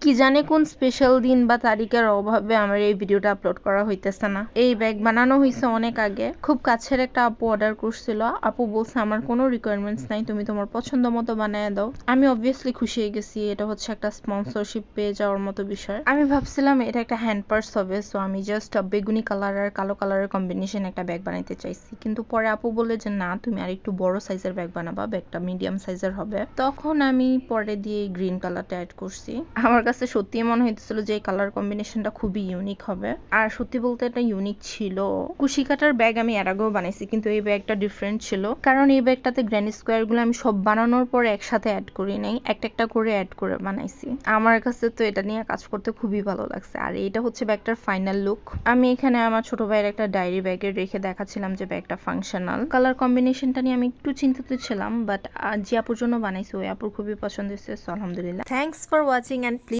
কি জানে কোন স্পেশাল দিন বা তারিখের অভাবে আমার এই ভিডিওটা আপলোড করা হইতেছে না। এই ব্যাগ বানানো হয়েছে অনেক আগে, খুব কাছের একটা আপু অর্ডার করছিল। আপু বলছে আমার কোনো রিকোয়ারমেন্টস নাই, তুমি তোমার পছন্দ মতো বানায় দাও। আমি অবভিয়াসলি খুশি হয়ে গেছি, এটা হচ্ছে একটা স্পন্সরশিপ পেয়ে যাওয়ার মতো বিষয়। আমি ভাবছিলাম এটা একটা হ্যান্ড পার্স হবে, সো আমি জাস্ট বেগুনি কালার আর কালো কালারের কম্বিনেশন একটা ব্যাগ বানাইতে চাইছি। কিন্তু পরে আপু বলে যে না, তুমি আর একটু বড় সাইজের ব্যাগ বানাবা, ব্যাগটা মিডিয়াম সাইজের হবে। তখন আমি পরে দিয়ে গ্রিন কালারটা অ্যাড করছি। আমার কাছে সত্যি মনে হইতেছিল যে এই কালার কম্বিনেশনটা খুবই ইউনিক হবে, আর সত্যি বলতে এটা ইউনিক ছিল। কুশি কাটার ব্যাগ আমি এর আগেও বানাইছি, কিন্তু এই ব্যাগটা ডিফারেন্ট ছিল, কারণ এই ব্যাগটাতে গ্র্যানি স্কোয়ার গুলো আমি সব বানানোর পরে একসাথে অ্যাড করি নাই, একটা একটা করে অ্যাড করে বানাইছি। আমার কাছে তো এটা নিয়ে কাজ করতে খুবই ভালো লাগছে। আর এটা হচ্ছে ব্যাগটার ফাইনাল লুক। আমি এখানে আমার ছোট ভাইয়ের একটা ডায়েরি ব্যাগে রেখে দেখাচ্ছিলাম যে ব্যাগটা ফাংশনাল। কালার কম্বিনেশনটা নিয়ে আমি একটু চিন্তিত ছিলাম, বাট যে আপুর জন্য বানাইছি ওই আপুর খুবই পছন্দ হয়েছে, সো আলহামদুলিল্লাহ। Thanks for watching, and please